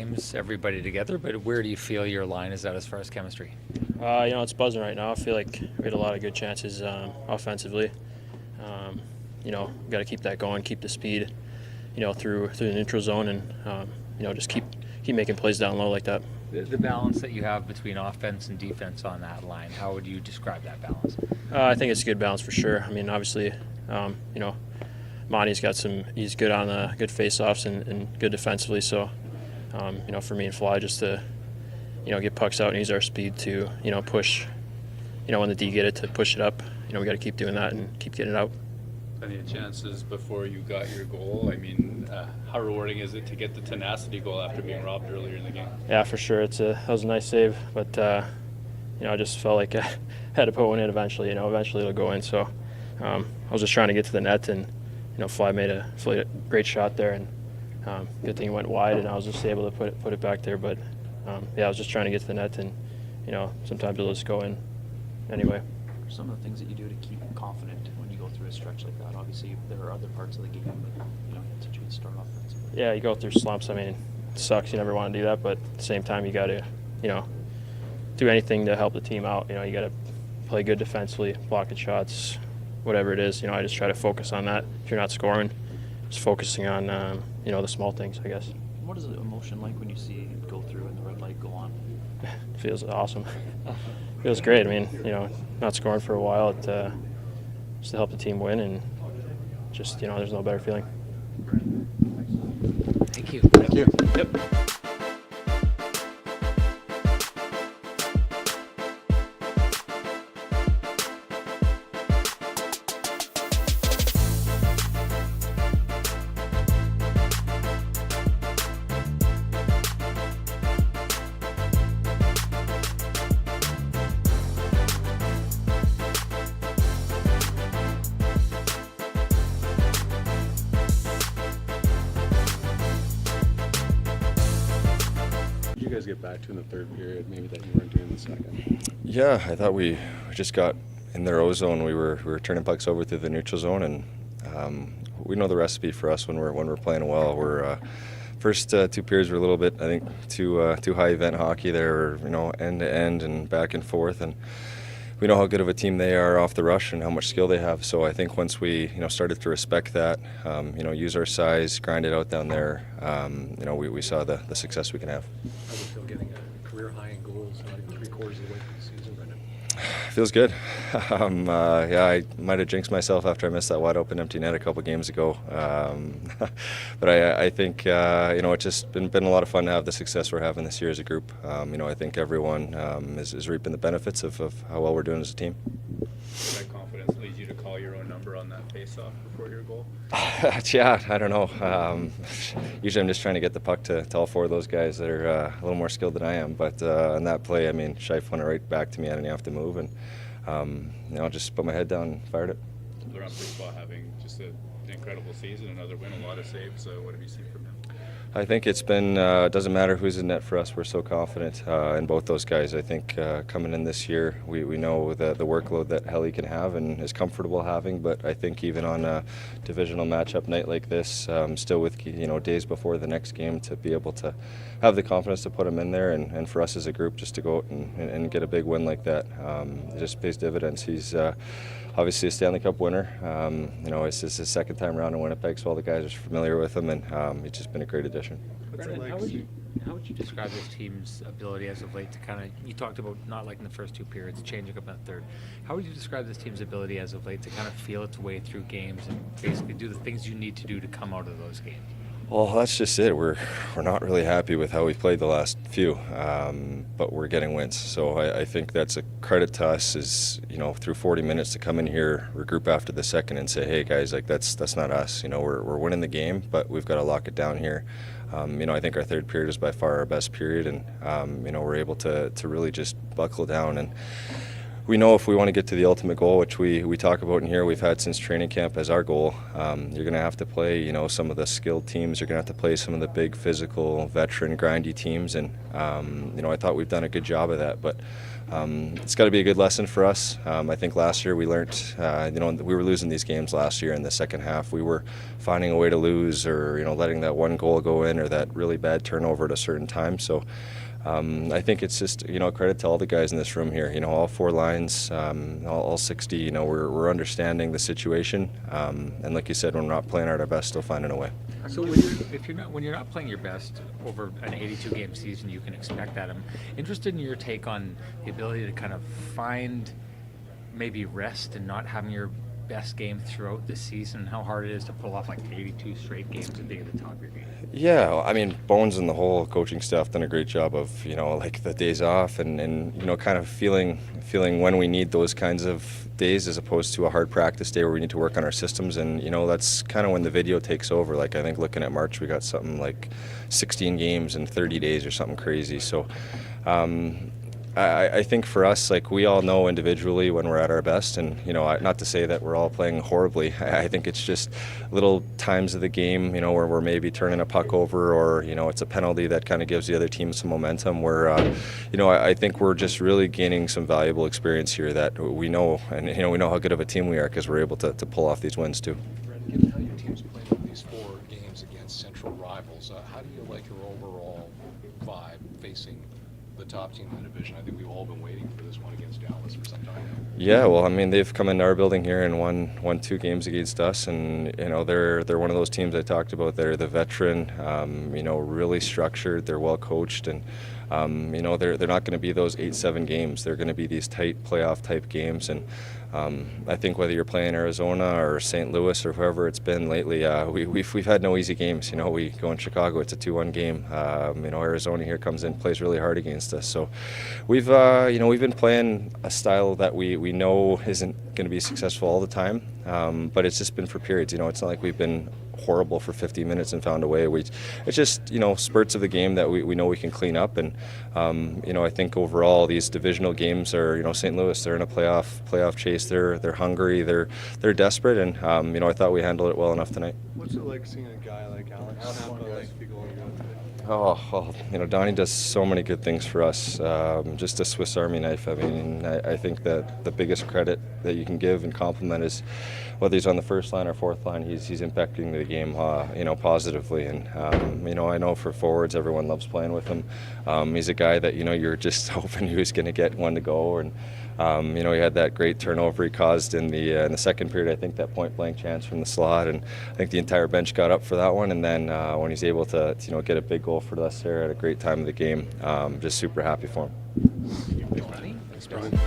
games, everybody together, but where do you feel your line is at as far as chemistry? It's buzzing right now. I feel like we had a lot of good chances offensively. Got to keep that going, keep the speed, through the neutral zone, and just keep making plays down low like that. The balance that you have between offense and defense on that line, how would you describe that balance? I think it's a good balance for sure. I mean, obviously, Monty's got he's good on good face-offs and good defensively. So, for me and Fly, just to, get pucks out and use our speed to, push, when the D get it, to push it up. We got to keep doing that and keep getting it out. Plenty of chances before you got your goal. I mean, how rewarding is it to get the tenacity goal after being robbed earlier in the game? Yeah, for sure. That was a nice save, but I just felt like I had to put one in eventually. Eventually it'll go in. So I was just trying to get to the net, and Fly made a great shot there, and good thing it went wide, and I was just able to put it back there. But I was just trying to get to the net, and sometimes it'll just go in anyway. Some of the things that you do to keep confident when you go through a stretch like that. Obviously, there are other parts of the game, but such a good start offensively. Yeah, you go through slumps. I mean, it sucks. You never want to do that, but at the same time, you got to, do anything to help the team out. You got to play good defensively, blocking shots, whatever it is. I just try to focus on that. If you're not scoring, just focusing on, the small things, I guess. What is the emotion like when you see it go through and the red light go on? It feels awesome. Feels great. I mean, not scoring for a while, just to help the team win, and just, there's no better feeling. Thank you. Thank you. Yep. You guys get back to in the third period, maybe that you weren't doing in the second? Yeah, I thought we just got in their O zone. We were turning pucks over through the neutral zone, and we know the recipe for us when we're playing well. We're first two periods were a little bit, I think, too high event hockey there, end to end and back and forth, and we know how good of a team they are off the rush and how much skill they have. So I think once we started to respect that, use our size, grind it out down there, we saw the success we can have. How does it feel getting a career high in goals, not even 3/4 of the way through the season right now? Feels good. I might have jinxed myself after I missed that wide open empty net a couple games ago. But I think it's just been a lot of fun to have the success we're having this year as a group. I think everyone is reaping the benefits of how well we're doing as a team. That confidence leads you to call your own number on that face-off before your goal? Yeah, I don't know. Usually I'm just trying to get the puck to all four of those guys that are a little more skilled than I am. But on that play, Scheif went right back to me. I didn't have to move, and just put my head down and fired it. Laurent Brossoit having just an incredible season, another win, a lot of saves. What have you seen from him? I think it's been, doesn't matter who's in net for us, we're so confident in both those guys. I think coming in this year, we know the workload that Helly can have and is comfortable having, but I think even on a divisional matchup night like this, still with days before the next game, to be able to have the confidence to put him in there, and for us as a group just to go out and get a big win like that, it just pays dividends. He's obviously a Stanley Cup winner. It's his second time around in Winnipeg, so all the guys are familiar with him, and it's just been a great addition. Brendan, how would you describe this team's ability as of late to you talked about not liking the first two periods, changing up in the third. How would you describe this team's ability as of late to kind of feel its way through games and basically do the things you need to do to come out of those games? Well, that's just it. We're not really happy with how we played the last few, but we're getting wins. So I think that's a credit to us. Is through 40 minutes to come in here, regroup after the second, and say, hey guys, that's not us. We're winning the game, but we've got to lock it down here. I think our third period is by far our best period, and we're able to really just buckle down. And we know if we want to get to the ultimate goal, which we talk about in here, we've had since training camp as our goal, you're going to have to play, some of the skilled teams. You're going to have to play some of the big physical, veteran, grindy teams. And, I thought we've done a good job of that. But it's got to be a good lesson for us. I think last year we learned, we were losing these games last year in the second half. We were finding a way to lose or, letting that one goal go in or that really bad turnover at a certain time. So I think it's just, credit to all the guys in this room here. All 4 lines, all 60, we're understanding the situation. And like you said, when we're not playing at our best, still finding a way. So when you're not playing your best over an 82-game season, you can expect that. I'm interested in your take on the ability to kind of find maybe rest and not having your best game throughout the season, how hard it is to pull off like 82 straight games and being at the top of your game. Yeah, I mean, Bones and the whole coaching staff done a great job of, like the days off and kind of feeling when we need those kinds of days as opposed to a hard practice day where we need to work on our systems. And, that's kind of when the video takes over. Like, I think looking at March, we got something like 16 games in 30 days or something crazy. So, I think for us, like, we all know individually when we're at our best, and not to say that we're all playing horribly. I think it's just little times of the game, where we're maybe turning a puck over, or it's a penalty that kind of gives the other team some momentum. Where I think we're just really gaining some valuable experience here that we know, and we know how good of a team we are because we're able to pull off these wins too. Given how your team's played in these 4 games against central rivals, how do you like your overall vibe facing the top team in the division? I think we've all been waiting for this one against Dallas for some time now. Yeah, well, I mean, they've come into our building here and won 2 games against us, and they're one of those teams I talked about. They're the veteran, really structured. They're well coached, and they're not going to be those 8-7 games. They're going to be these tight playoff type games, and I think whether you're playing Arizona or St. Louis or whoever it's been lately, we've had no easy games. We go in Chicago, it's a 2-1 game. Arizona here comes in, plays really hard against us. So we've been playing a style that we know isn't going to be successful all the time, but it's just been for periods. It's not like we've been horrible for 50 minutes and found a way. It's just spurts of the game that we know we can clean up, and I think overall these divisional games are St. Louis, they're in a playoff chase. They're hungry, they're desperate, and I thought we handled it well enough tonight. What's it like seeing a guy like Alex be going good today? Oh, well, Donnie does so many good things for us. Just a Swiss Army knife. I mean, I think that the biggest credit that you can give and compliment is whether he's on the first line or fourth line, he's impacting the game, positively. And I know for forwards, everyone loves playing with him. He's a guy that you're just hoping he was going to get one to go, and he had that great turnover he caused in the second period. I think that point blank chance from the slot, and I think the entire bench got up for that one. And then when he's able to get a big goal for us there at a great time of the game, just super happy for him. Thanks, Brian.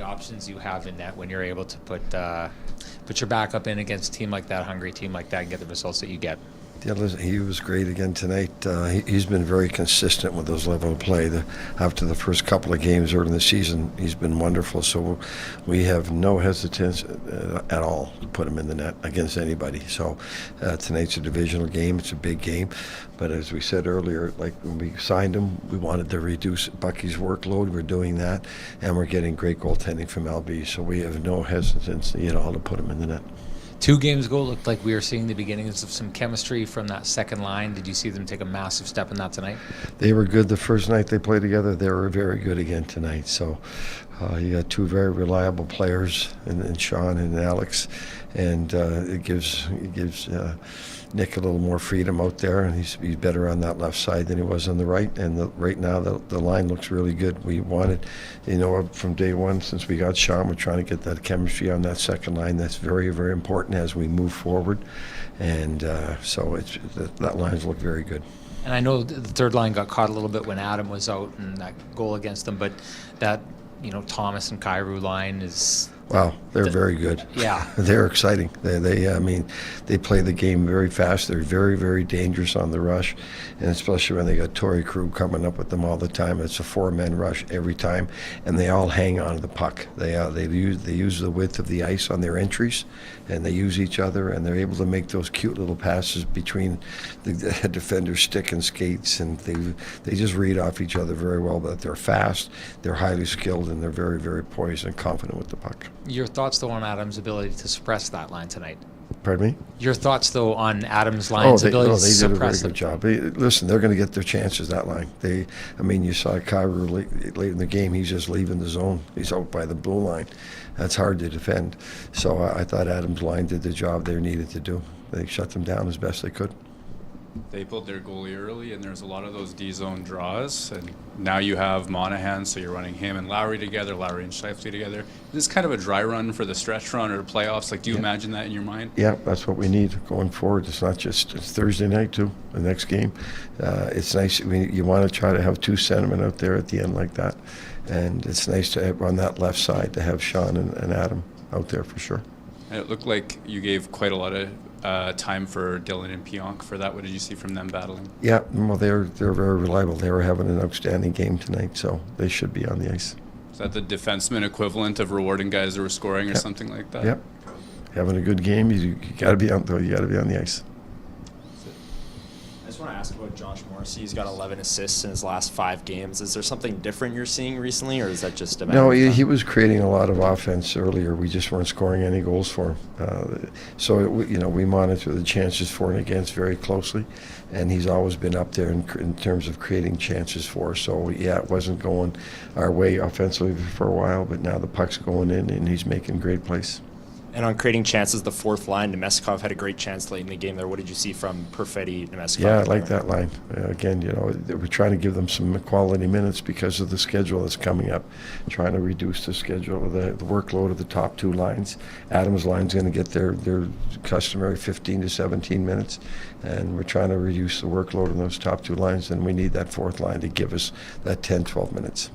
options you have in net when you're able to put your backup in against a team like that, hungry team like that, and get the results that you get. Yeah, listen, he was great again tonight. He's been very consistent with those level of play. After the first couple of games early in the season, he's been wonderful. So we have no hesitance at all to put him in the net against anybody. So tonight's a divisional game. It's a big game. But as we said earlier, like when we signed him, we wanted to reduce Bucky's workload. We're doing that, and we're getting great goaltending from LB. So we have no hesitancy at all to put him in the net. 2 games ago, it looked like we were seeing the beginnings of some chemistry from that second line. Did you see them take a massive step in that tonight? They were good the first night they played together. They were very good again tonight. So you got 2 very reliable players in Sean and Alex, and it gives Nick a little more freedom out there, and he's better on that left side than he was on the right. And right now the line looks really good. We wanted, from day one since we got Sean, we're trying to get that chemistry on that second line. That's very, very important as we move forward. And so that line's look very good. And I know the third line got caught a little bit when Adam was out and that goal against them, but that Thomas and Kyrou line is. Wow, they're very good. Yeah. They're exciting. They play the game very fast. They're very, very dangerous on the rush, and especially when they got Torrey Krug coming up with them all the time. It's a 4-man rush every time, and they all hang on to the puck. They use the width of the ice on their entries, and they use each other, and they're able to make those cute little passes between the defender's stick and skates, and they just read off each other very well. But they're fast, they're highly skilled, and they're very, very poised and confident with the puck. Your thoughts, though, on Adams' ability to suppress that line tonight? Pardon me? Your thoughts, though, on Adams' line's ability to suppress they did a very good job. Listen, they're going to get their chances, that line. You saw Kyrou late in the game. He's just leaving the zone. He's out by the blue line. That's hard to defend. So I thought Adams' line did the job they needed to do. They shut them down as best they could. They pulled their goalie early, and there's a lot of those D-zone draws. And now you have Monahan, so you're running him and Lowry together, Lowry and Scheifele together. Is this kind of a dry run for the stretch run or playoffs? Like, do you imagine that in your mind? Yeah, that's what we need going forward. It's not just it's Thursday night, too, the next game. It's nice. You want to try to have 2 centermen out there at the end like that. And it's nice to have on that left side to have Sean and Adam out there for sure. And it looked like you gave quite a lot of time for Dylan and Pionk for that. What did you see from them battling? Yeah, well, they're very reliable. They were having an outstanding game tonight, so they should be on the ice. Is that the defenseman equivalent of rewarding guys that were scoring or something like that? Yep. Having a good game, you got to be on. You got to be on the ice. I just want to ask about Josh Morrissey. He's got 11 assists in his last 5 games. Is there something different you're seeing recently, or is that just a matter No, of he was creating a lot of offense earlier. We just weren't scoring any goals for him. We monitor the chances for and against very closely, and he's always been up there in terms of creating chances for us. So, yeah, it wasn't going our way offensively for a while, but now the puck's going in, and he's making great plays. And on creating chances, the fourth line, Nemeskov had a great chance late in the game there. What did you see from Perfetti, Nemeskov? Yeah, I like that line. Again, we're trying to give them some quality minutes because of the schedule that's coming up. Trying to reduce the schedule, the workload of the top 2 lines. Adams' line's going to get their customary 15 to 17 minutes, and we're trying to reduce the workload of those top 2 lines, and we need that fourth line to give us that 10, 12 minutes.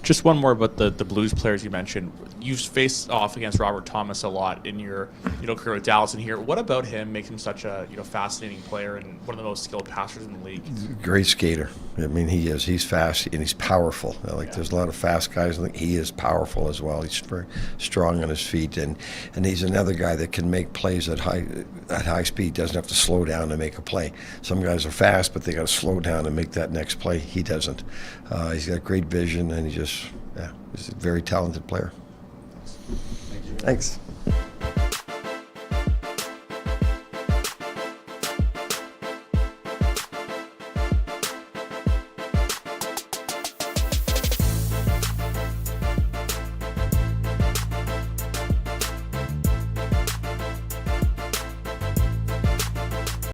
Just one more about the Blues players you mentioned. You've faced off against Robert Thomas a lot in your career with Dallas and here. What about him makes him such a fascinating player and one of the most skilled passers in the league? Great skater. I mean, he is. He's fast and he's powerful. There's a lot of fast guys. I think he is powerful as well. He's very strong on his feet, and he's another guy that can make plays at high speed. Doesn't have to slow down to make a play. Some guys are fast, but they got to slow down and make that next play. He doesn't. He's got great vision, and he's a very talented player. Thanks.